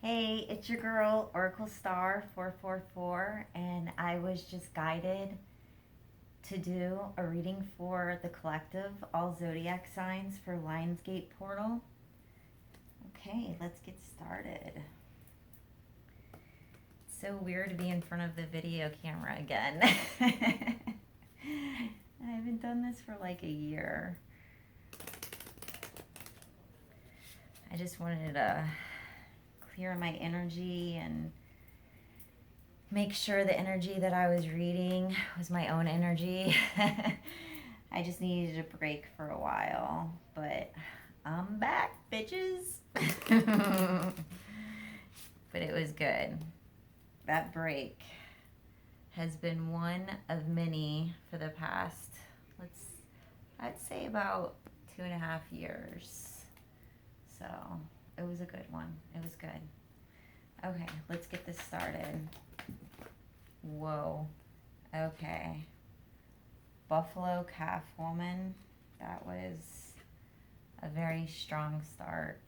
Hey, it's your girl, Oracle Star 444, and I was just guided to do a reading for the collective, all Zodiac Signs for Lionsgate Portal. Okay, let's get started. It's so weird to be in front of the video camera again. I haven't done this for like a year. I just wanted to clear my energy and make sure the energy that I was reading was my own energy. I just needed a break for a while, but I'm back, bitches. But it was good. That break has been one of many for the past, I'd say about 2.5 years. So it was a good one. It was good. Okay, let's get this started. Whoa. Okay. Buffalo Calf Woman. That was a very strong start.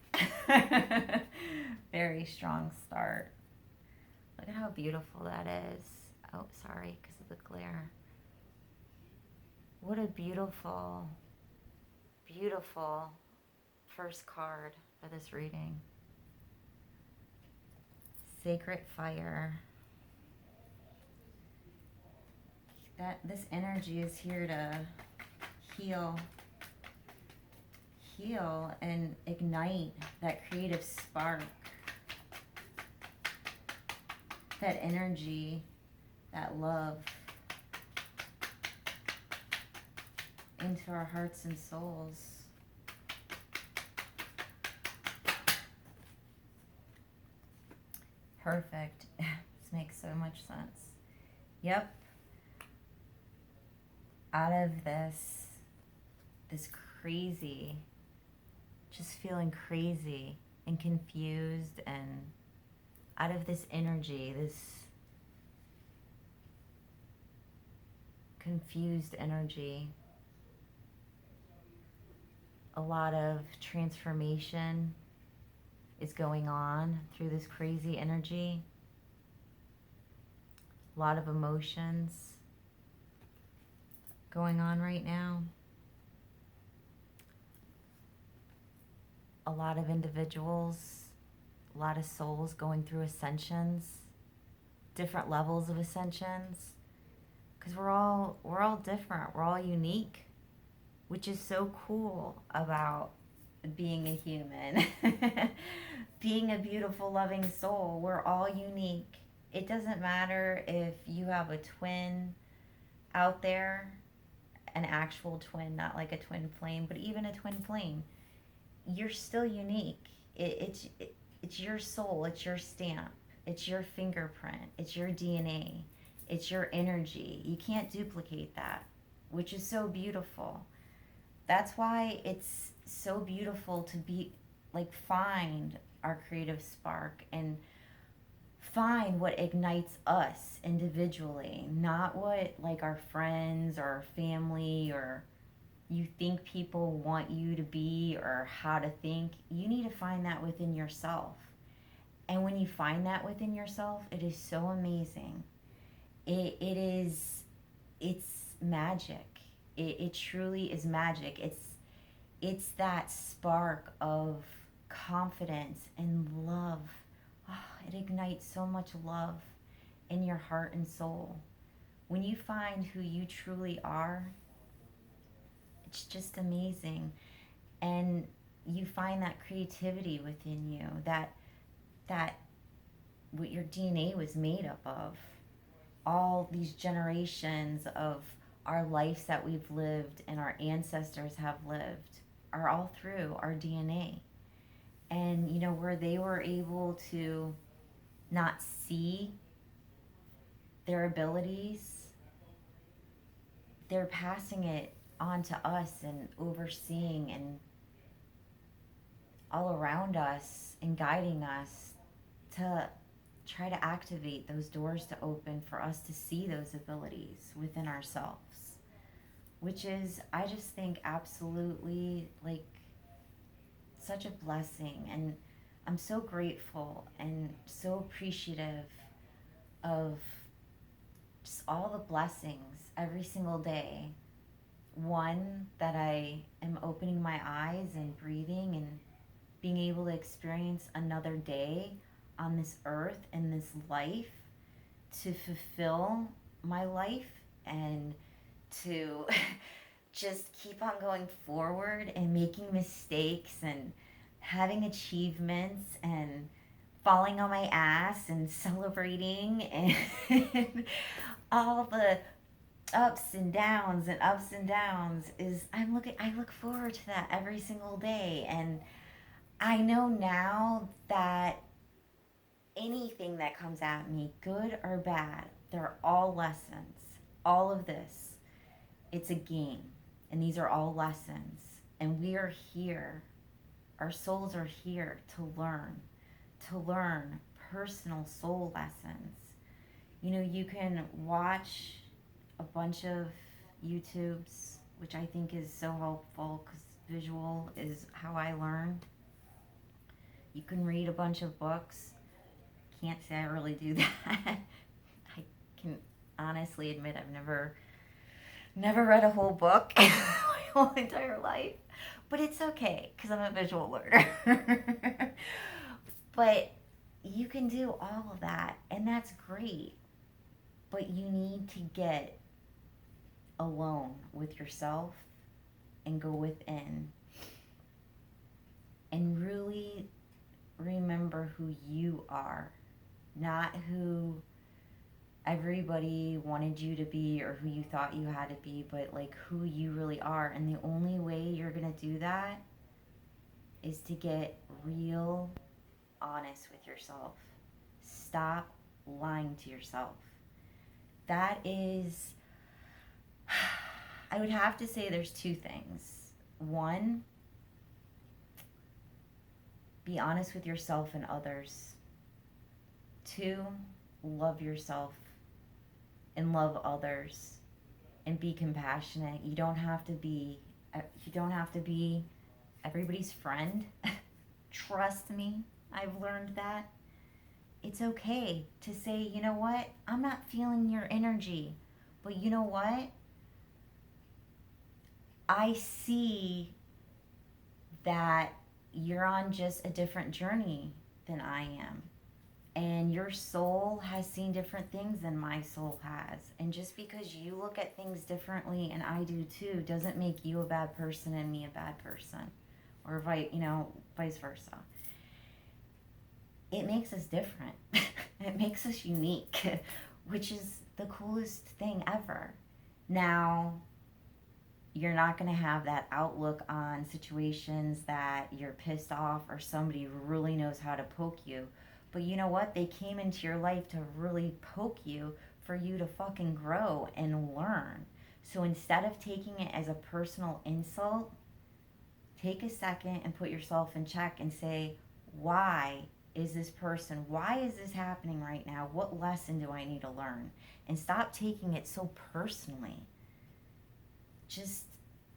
Very strong start. Look at how beautiful that is. Oh, sorry, because of the glare. What a beautiful, beautiful first card for this reading. Sacred Fire. This energy is here to heal and ignite that creative spark, that energy, that love into our hearts and souls. Perfect. This makes so much sense. Yep. Out of this crazy, just feeling crazy and confused, and out of this energy, this confused energy, a lot of transformation is going on through this crazy energy. A lot of emotions going on right now. A lot of individuals, a lot of souls going through ascensions, different levels of ascensions, because we're all different, we're all unique, which is so cool about being a human. Being a beautiful, loving soul. We're all unique. It doesn't matter if you have a twin out there, an actual twin, not like a twin flame, but even a twin flame. You're still unique. It's your soul. It's your stamp. It's your fingerprint. It's your DNA. It's your energy. You can't duplicate that, which is so beautiful. That's why it's so beautiful to be like, find our creative spark and find what ignites us individually, not what like our friends or our family or you think people want you to be or how to think. You need to find that within yourself. And when you find that within yourself, it is so amazing. It's magic. It truly is magic. It's that spark of confidence and love. Oh, it ignites so much love in your heart and soul. When you find who you truly are, it's just amazing. And you find that creativity within you, that what your DNA was made up of. All these generations of our lives that we've lived and our ancestors have lived are all through our DNA. And where they were able to not see their abilities, they're passing it on to us and overseeing and all around us and guiding us to try to activate those doors to open for us to see those abilities within ourselves, which is, I just think, absolutely like such a blessing. And I'm so grateful and so appreciative of just all the blessings every single day. One, that I am opening my eyes and breathing and being able to experience another day on this earth and this life to fulfill my life and to just keep on going forward and making mistakes and having achievements and falling on my ass and celebrating and all the ups and downs is I look forward to that every single day. And I know now that anything that comes at me, good or bad, they're all lessons. All of this, it's a game. And these are all lessons. And we are here. Our souls are here to learn personal soul lessons. You know, you can watch a bunch of YouTubes, which I think is so helpful because visual is how I learn. You can read a bunch of books. Can't say I really do that. I can honestly admit I've never read a whole book my whole entire life, but it's okay because I'm a visual learner. But you can do all of that, and that's great. But you need to get alone with yourself and go within and really remember who you are, not who everybody wanted you to be or who you thought you had to be, but like who you really are. And the only way you're going to do that is to get real honest with yourself. Stop lying to yourself. That is, I would have to say there's two things. One, be honest with yourself and others. Two, love yourself and love others and be compassionate. You don't have to be everybody's friend. Trust me, I've learned that. It's okay to say, you know what? I'm not feeling your energy. But you know what? I see that you're on just a different journey than I am. And your soul has seen different things than my soul has. And just because you look at things differently and I do too doesn't make you a bad person and me a bad person. Or vice versa. It makes us different. It makes us unique, which is the coolest thing ever. Now, you're not going to have that outlook on situations that you're pissed off or somebody really knows how to poke you. But you know what? They came into your life to really poke you for you to fucking grow and learn. So instead of taking it as a personal insult, take a second and put yourself in check and say, why is this person, why is this happening right now? What lesson do I need to learn? And stop taking it so personally. Just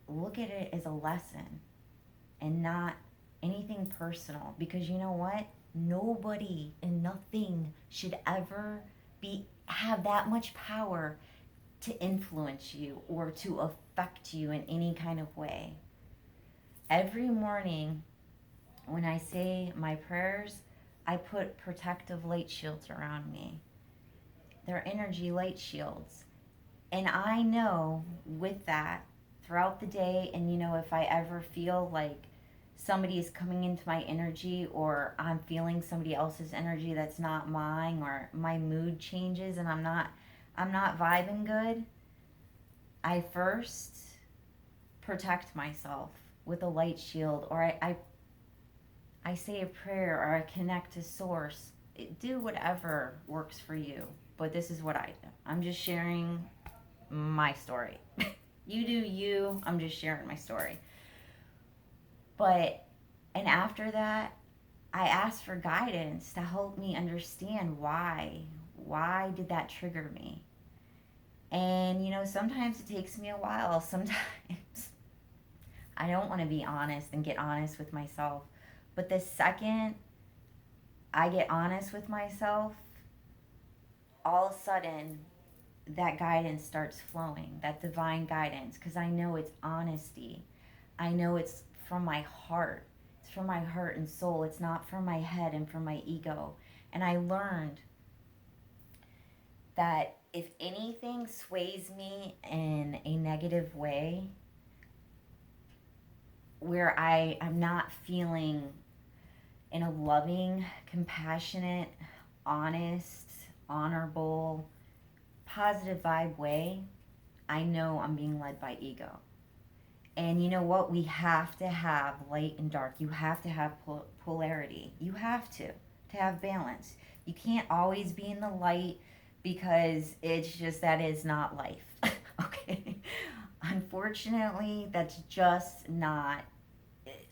look at it as a lesson and not anything personal. Because you know what? Nobody and nothing should ever have that much power to influence you or to affect you in any kind of way. Every morning when I say my prayers, I put protective light shields around me. They're energy light shields. And I know with that, throughout the day, and if I ever feel like somebody is coming into my energy or I'm feeling somebody else's energy that's not mine, or my mood changes and I'm not vibing good, I first protect myself with a light shield, or I say a prayer, or I connect to source. Do whatever works for you. But this is what I do. I'm just sharing my story. You do you. I'm just sharing my story. And after that, I ask for guidance to help me understand why. Why did that trigger me? And, sometimes it takes me a while. Sometimes I don't want to be honest and get honest with myself. But the second I get honest with myself, all of a sudden that guidance starts flowing, that divine guidance, because I know it's honesty. I know it's from my heart. It's from my heart and soul. It's not from my head and from my ego. And I learned that if anything sways me in a negative way, where I'm not feeling in a loving, compassionate, honest, honorable, positive vibe way, I know I'm being led by ego. And you know what? We have to have light and dark. You have to have polarity. You have to have balance. You can't always be in the light because it's just that is not life. Okay? Unfortunately, that's just not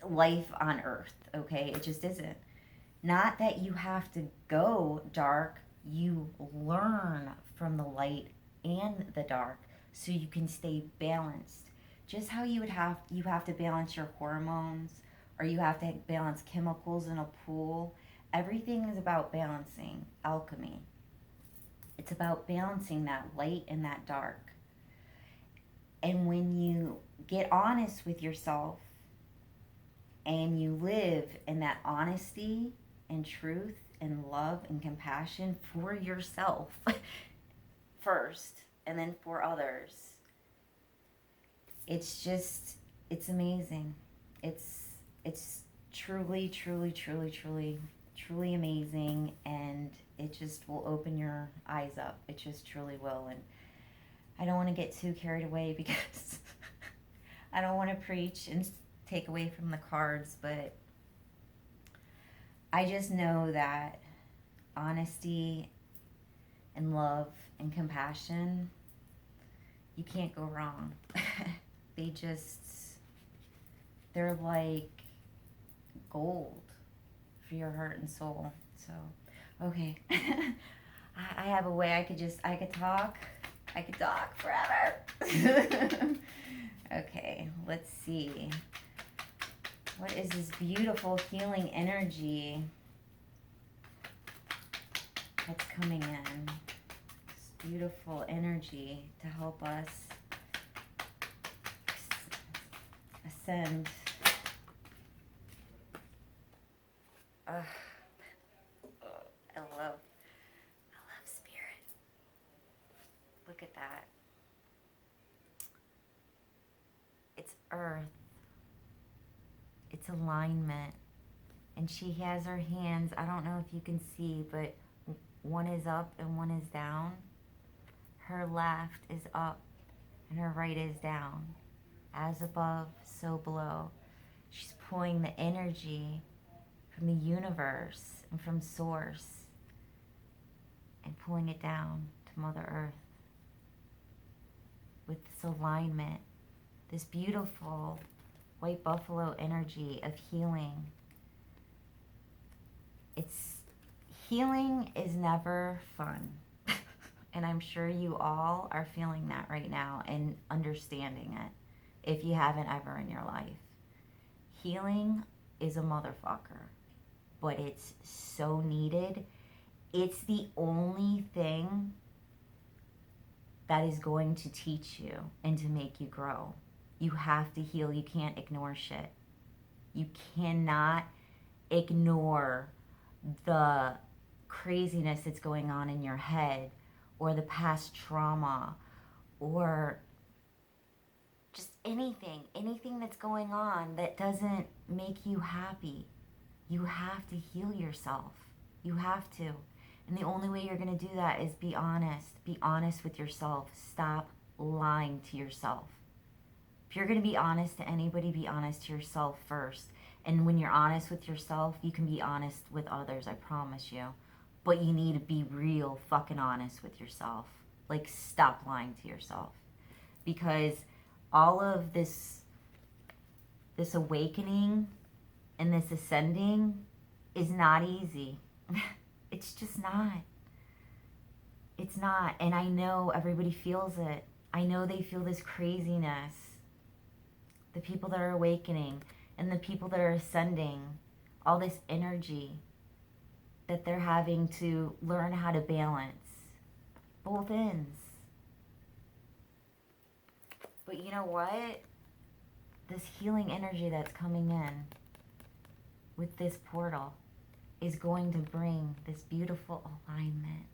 life on earth. Okay? It just isn't. Not that you have to go dark, you learn from the light and the dark so you can stay balanced. Just how you have to balance your hormones, or you have to balance chemicals in a pool. Everything is about balancing, alchemy. It's about balancing that light and that dark. And when you get honest with yourself and you live in that honesty and truth and love and compassion for yourself first and then for others, it's amazing. It's truly amazing, and it just will open your eyes up. It just truly will. And I don't want to get too carried away because I don't want to preach and take away from the cards, but I just know that honesty and love and compassion, you can't go wrong. They're like gold for your heart and soul. So, okay. I have a way I could talk forever. Okay, let's see. What is this beautiful healing energy that's coming in? This beautiful energy to help us ascend. I love spirit. Look at that. It's earth. It's alignment. And she has her hands, I don't know if you can see, but one is up and one is down. Her left is up and her right is down. As above, so below. She's pulling the energy from the universe and from source and pulling it down to Mother Earth with this alignment, this beautiful white buffalo energy of healing. Healing is never fun. And I'm sure you all are feeling that right now and understanding it if you haven't ever in your life. Healing is a motherfucker, but it's so needed. It's the only thing that is going to teach you and to make you grow. You have to heal. You can't ignore shit. You cannot ignore the craziness that's going on in your head, or the past trauma, or just anything that's going on that doesn't make you happy. You have to heal yourself. You have to. And the only way you're going to do that is be honest. Be honest with yourself. Stop lying to yourself. If you're going to be honest to anybody, be honest to yourself first. And when you're honest with yourself, you can be honest with others, I promise you. But you need to be real fucking honest with yourself. Like, stop lying to yourself. Because all of this awakening and this ascending is not easy. It's just not. It's not. And I know everybody feels it. I know they feel this craziness. The people that are awakening and the people that are ascending, all this energy that they're having to learn how to balance both ends. But you know what? This healing energy that's coming in with this portal is going to bring this beautiful alignment.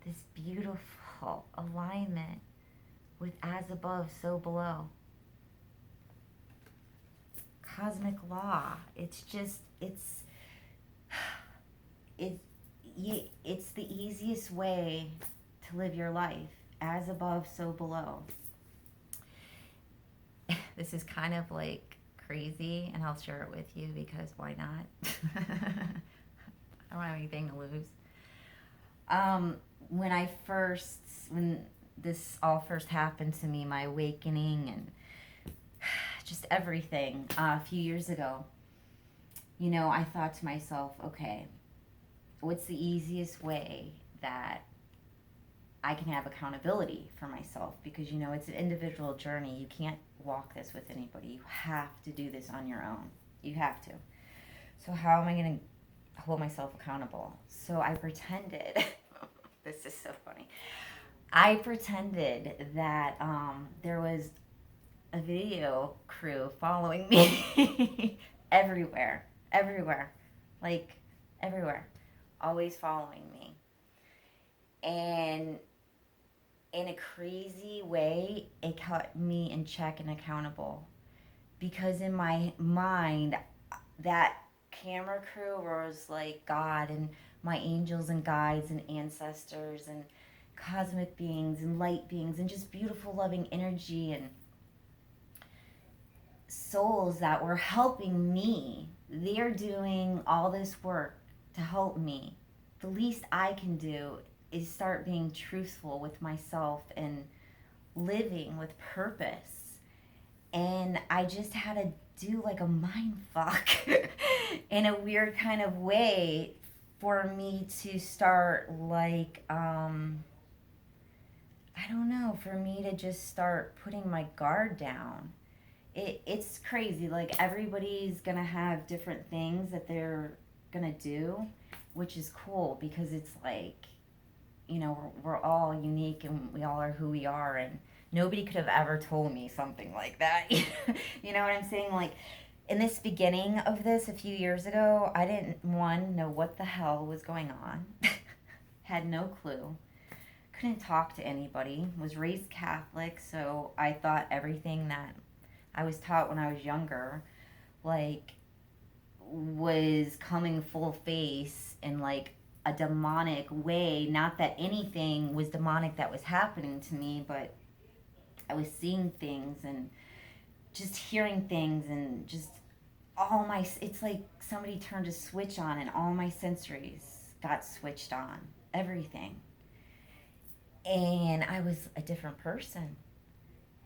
This beautiful alignment with as above, so below. Cosmic law. It's just, it's the easiest way to live your life. As above, so below. This is kind of like crazy, and I'll share it with you because why not? I don't have anything to lose. When this all first happened to me, my awakening and just everything, a few years ago, I thought to myself, okay, what's the easiest way that I can have accountability for myself? Because, it's an individual journey. You can't walk this with anybody. You have to do this on your own. You have to. So how am I going to hold myself accountable? So I pretended, this is so funny. I pretended that there was a video crew following me everywhere, like everywhere, always following me. And in a crazy way, it kept me in check and accountable. Because in my mind, that camera crew was like God and my angels and guides and ancestors and cosmic beings and light beings and just beautiful, loving energy and souls that were helping me. They're doing all this work to help me. The least I can do is start being truthful with myself and living with purpose. And I just had to do like a mind fuck in a weird kind of way for me to start like, I don't know, for me to just start putting my guard down. It's crazy. Like, everybody's gonna have different things that they're gonna do, which is cool because it's like, we're all unique and we all are who we are, and nobody could have ever told me something like that. You know what I'm saying? Like, in this beginning of this a few years ago, I didn't, know what the hell was going on. Had no clue. Couldn't talk to anybody. Was raised Catholic, so I thought everything that I was taught when I was younger, like, was coming full face in, like, a demonic way. Not that anything was demonic that was happening to me, but I was seeing things and just hearing things and just it's like somebody turned a switch on and all my sensories got switched on. Everything. And I was a different person.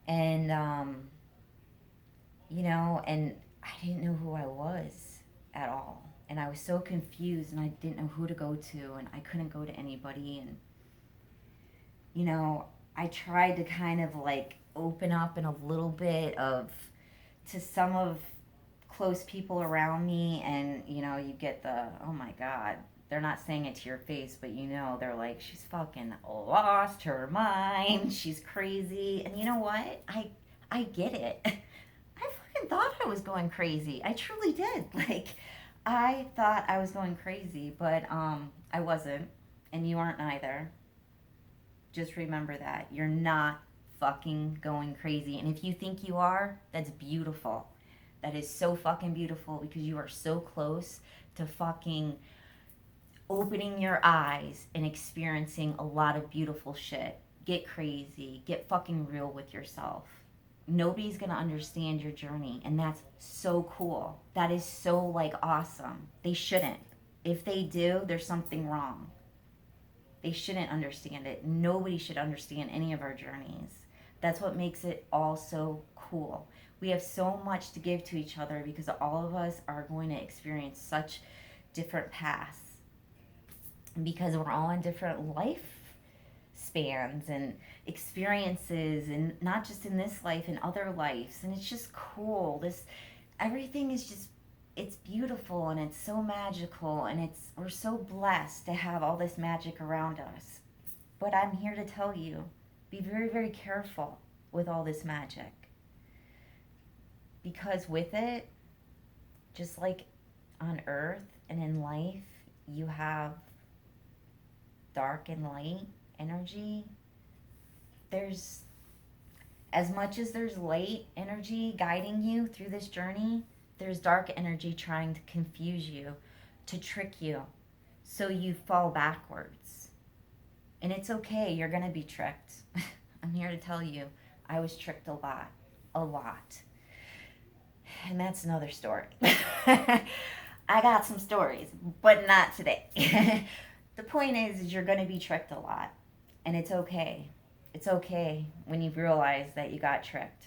And, and I didn't know who I was at all. And I was so confused and I didn't know who to go to and I couldn't go to anybody. And, I tried to kind of like open up in a little bit to some of close people around me, and, you get the, oh my God, they're not saying it to your face, but they're like, she's fucking lost her mind, she's crazy. And you know what? I get it. I fucking thought I was going crazy. I truly did. Like, I thought I was going crazy, but I wasn't, and you aren't either. Just remember that. You're not fucking going crazy. And if you think you are, that's beautiful. That is so fucking beautiful because you are so close to fucking opening your eyes and experiencing a lot of beautiful shit. Get crazy. Get fucking real with yourself. Nobody's gonna understand your journey, and that's so cool. That is so, like, awesome. They shouldn't. If they do, there's something wrong. They shouldn't understand it. Nobody should understand any of our journeys. That's what makes it all so cool. We have so much to give to each other because all of us are going to experience such different paths. Because we're all in different life spans and experiences, and not just in this life, in other lives. And it's just cool. Everything is just, it's beautiful. beautiful and it's so magical, and we're so blessed to have all this magic around us. But I'm here to tell you, be very, very careful with all this magic. Because with it, just like on earth and in life, you have dark and light energy. There's, as much as there's light energy guiding you through this journey, there's dark energy trying to confuse you, to trick you, so you fall backwards. And it's okay, you're going to be tricked. I'm here to tell you, I was tricked a lot. A lot. And that's another story. I got some stories, but not today. The point is you're going to be tricked a lot. And it's okay. It's okay when you realize that you got tricked.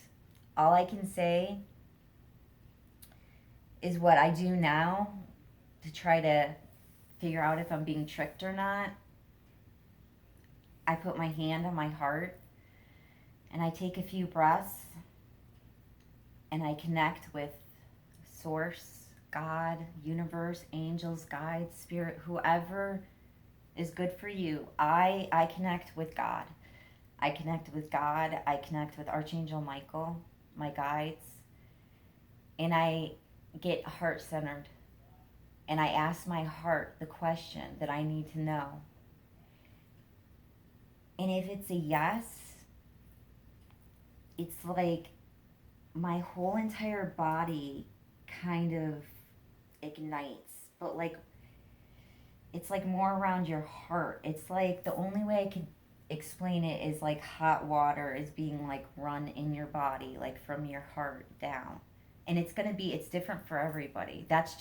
All I can say is what I do now to try to figure out if I'm being tricked or not. I put my hand on my heart and I take a few breaths and I connect with Source, God, universe, angels, guides, spirit, whoever is good for you. I connect with God. I connect with God. I connect with Archangel Michael, my guides. And I get heart-centered. And I ask my heart the question that I need to know. And if it's a yes, it's like my whole entire body kind of ignites. But like, it's like more around your heart. It's like the only way I could explain it is like hot water is being like run in your body, like from your heart down. And it's different for everybody. That's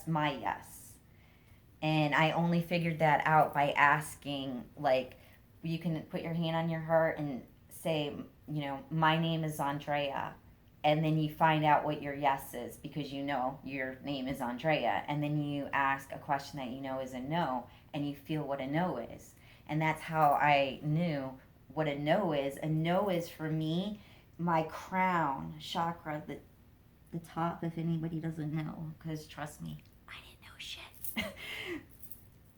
my yes. And I only figured that out by asking, like, you can put your hand on your heart and say, my name is Andrea. And then you find out what your yes is because you know your name is Andrea. And then you ask a question that you know is a no, and you feel what a no is. And that's how I knew what a no is. A no is for me, my crown chakra, the top, if anybody doesn't know, because trust me, I didn't know shit.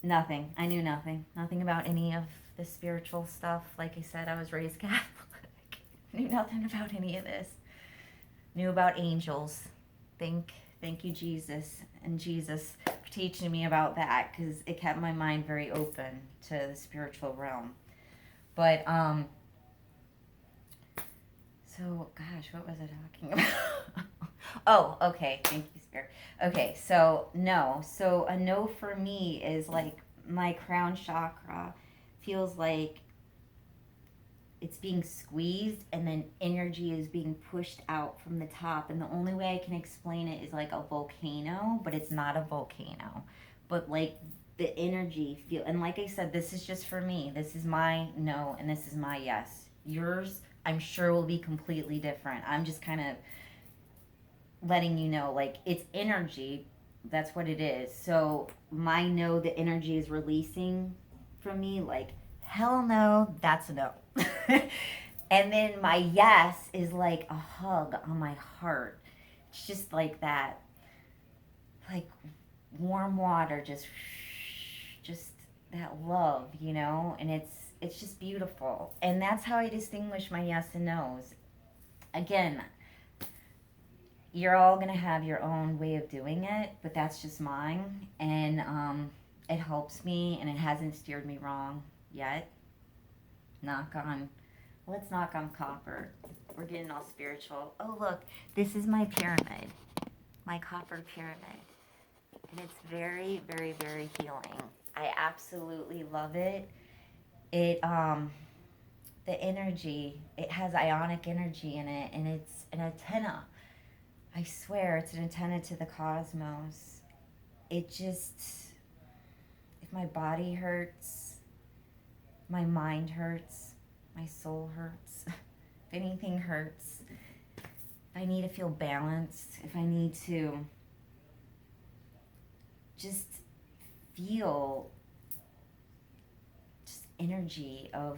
Nothing. I knew nothing. Nothing about any of the spiritual stuff. Like I said, I was raised Catholic. Knew nothing about any of this. Knew about angels. Thank you, Jesus, and Jesus for teaching me about that, because it kept my mind very open to the spiritual realm. But so gosh, what was I talking about? Oh, okay. Thank you, Spirit. Okay, so no. So a no for me is like my crown chakra feels like it's being squeezed and then energy is being pushed out from the top. And the only way I can explain it is like a volcano, but it's not a volcano. But like the energy feel, and like I said, this is just for me. This is my no and this is my yes. Yours, I'm sure, will be completely different. I'm just kind of letting you know, like, it's energy. That's what it is. So my no, the energy is releasing from me, like, hell no, that's a no. And then my yes is like a hug on my heart. It's just like that, like warm water, just that love, and it's just beautiful. And that's how I distinguish my yes and no's. Again, you're all going to have your own way of doing it, but that's just mine. And it helps me, and it hasn't steered me wrong yet. Let's knock on copper. We're getting all spiritual. Oh, look, this is my pyramid, my copper pyramid. And it's very, very, very healing. I absolutely love it. The energy, it has ionic energy in it, and it's an antenna. I swear, it's an antenna to the cosmos. If my body hurts, my mind hurts, my soul hurts, if anything hurts, if I need to feel balanced, if I need to just feel just energy of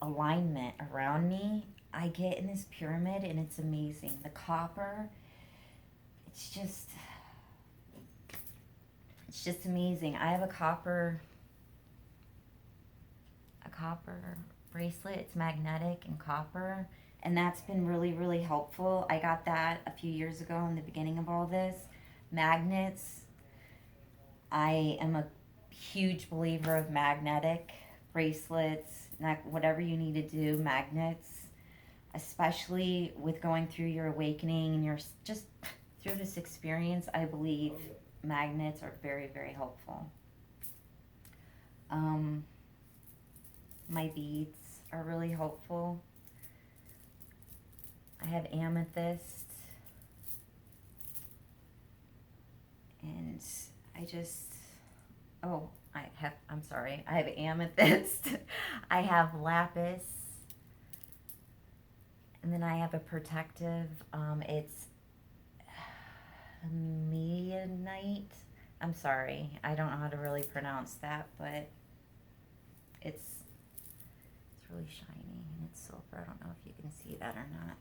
alignment around me, I get in this pyramid, and it's amazing. The copper, it's just It's just amazing. I have a copper bracelet. It's magnetic and copper, and that's been really, really helpful. I got that a few years ago in the beginning of all this. Magnets, I am a huge believer of magnetic bracelets, whatever you need to do, magnets, especially with going through your awakening and your just through this experience. I believe magnets are very, very helpful. My beads are really helpful. I have amethyst, and I have amethyst, I have lapis, and then I have a protective, it's Medianite. I'm sorry, I don't know how to really pronounce that, but it's really shiny and it's silver. I don't know if you can see that or not,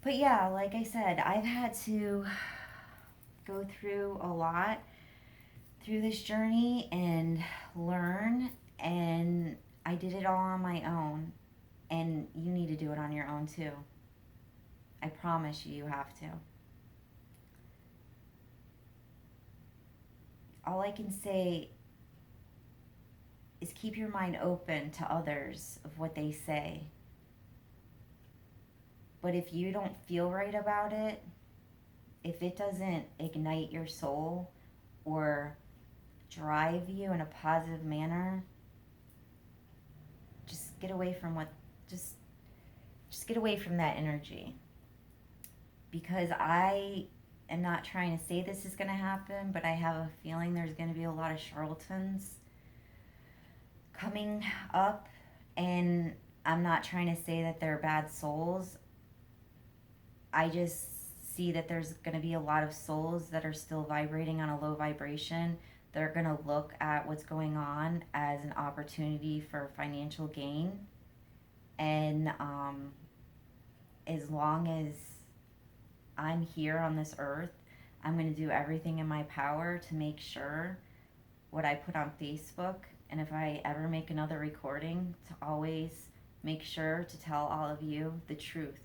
but yeah, like I said, I've had to go through a lot through this journey and learn, and I did it all on my own, and you need to do it on your own too. I promise you, you have to. All I can say is keep your mind open to others of what they say. But if you don't feel right about it, if it doesn't ignite your soul or drive you in a positive manner, just get away from just get away from that energy. Because I am not trying to say this is going to happen, but I have a feeling there's going to be a lot of charlatans coming up, and I'm not trying to say that they're bad souls. I just see that there's going to be a lot of souls that are still vibrating on a low vibration. They're going to look at what's going on as an opportunity for financial gain. And as long as I'm here on this earth, I'm going to do everything in my power to make sure what I put on Facebook, and if I ever make another recording, to always make sure to tell all of you the truth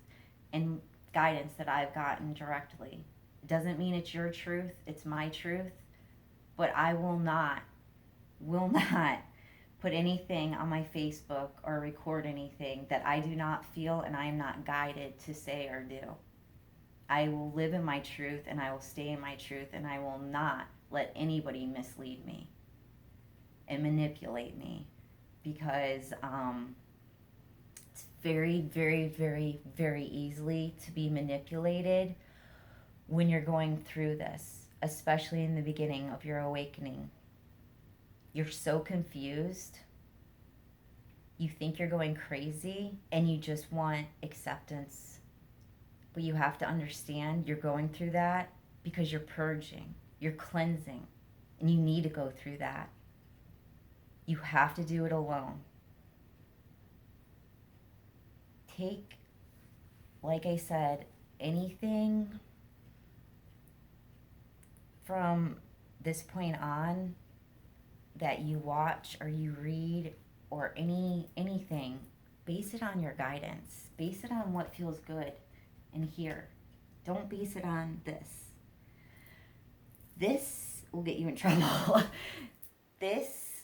and guidance that I've gotten directly. It doesn't mean it's your truth, it's my truth, but I will not put anything on my Facebook or record anything that I do not feel and I am not guided to say or do. I will live in my truth, and I will stay in my truth, and I will not let anybody mislead me and manipulate me, because it's very, very, very, very easily to be manipulated when you're going through this, especially in the beginning of your awakening. You're so confused. You think you're going crazy, and you just want acceptance. But you have to understand you're going through that because you're purging, you're cleansing, and you need to go through that. You have to do it alone. Take, like I said, anything from this point on that you watch or you read or anything, base it on your guidance. Base it on what feels good and here. Don't base it on this. This will get you in trouble. This,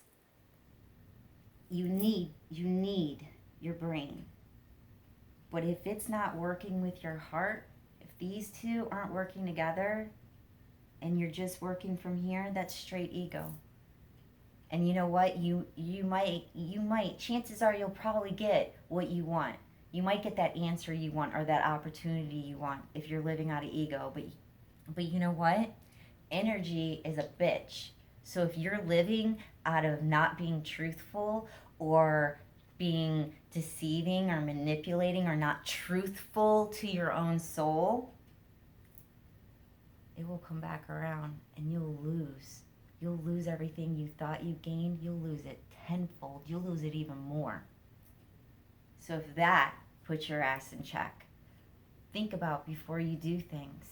you need your brain. But if it's not working with your heart, if these two aren't working together and you're just working from here, that's straight ego. And you know what? You might, chances are you'll probably get what you want. You might get that answer you want or that opportunity you want if you're living out of ego. But you know what? Energy is a bitch. So if you're living out of not being truthful or being deceiving or manipulating or not truthful to your own soul, it will come back around and you'll lose. You'll lose everything you thought you gained. You'll lose it tenfold. You'll lose it even more. So if that puts your ass in check, think about before you do things.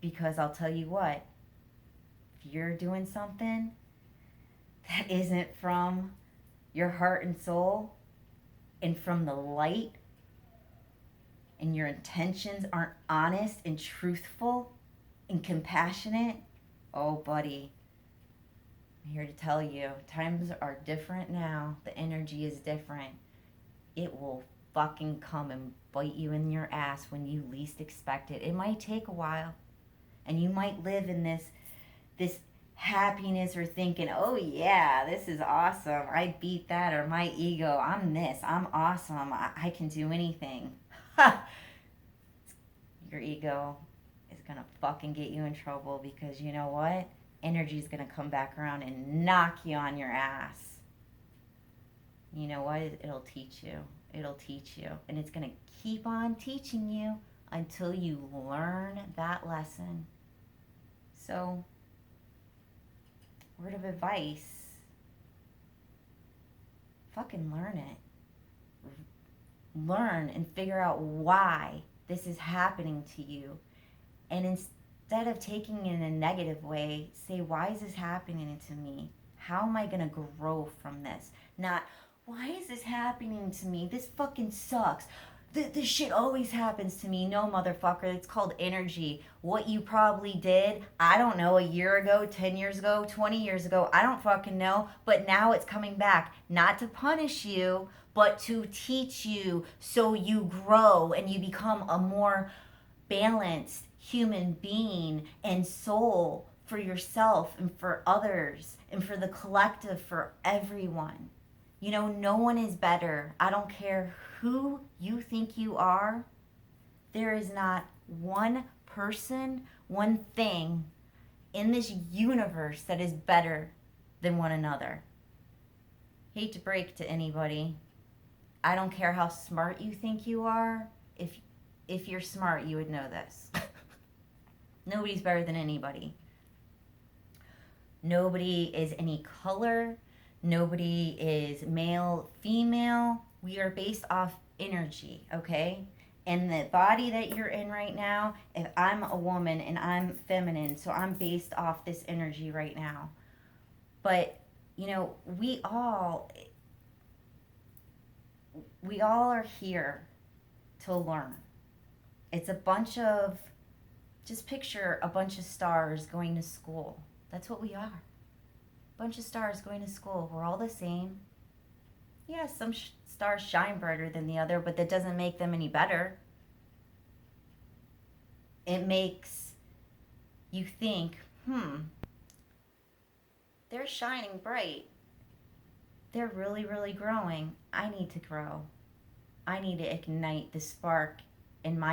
Because I'll tell you what, if you're doing something that isn't from your heart and soul and from the light, and your intentions aren't honest and truthful and compassionate, oh, buddy, I'm here to tell you, times are different now. The energy is different. It will fucking come and bite you in your ass when you least expect it. It might take a while, and you might live in this happiness or thinking, oh yeah, this is awesome, I beat that, or my ego, I'm this, I'm awesome, I can do anything. Your ego is gonna fucking get you in trouble, because you know what? Energy is gonna come back around and knock you on your ass. You know what? It'll teach you. It'll teach you. And it's gonna keep on teaching you until you learn that lesson. So, word of advice, fucking learn it. Learn and figure out why this is happening to you. And instead of taking it in a negative way, say, why is this happening to me? How am I going to grow from this? Not, why is this happening to me? This fucking sucks. This shit always happens to me. No, motherfucker, it's called energy. What you probably did, I don't know, a year ago, 10 years ago, 20 years ago, I don't fucking know, but now it's coming back. Not to punish you, but to teach you so you grow and you become a more balanced human being and soul for yourself and for others and for the collective, for everyone. You know, no one is better. I don't care who you think you are. There is not one person, one thing in this universe that is better than one another. Hate to break to anybody. I don't care how smart you think you are. If you're smart, you would know this. Nobody's better than anybody. Nobody is any color. Nobody is male, female. We are based off energy, okay? And the body that you're in right now, if I'm a woman and I'm feminine, so I'm based off this energy right now. But, you know, we all are here to learn. It's a bunch of, just picture a bunch of stars going to school. That's what we are. Bunch of stars going to school. We're all the same. Yeah, some stars shine brighter than the other, but that doesn't make them any better. It makes you think, they're shining bright. They're really, really growing. I need to grow. I need to ignite the spark in my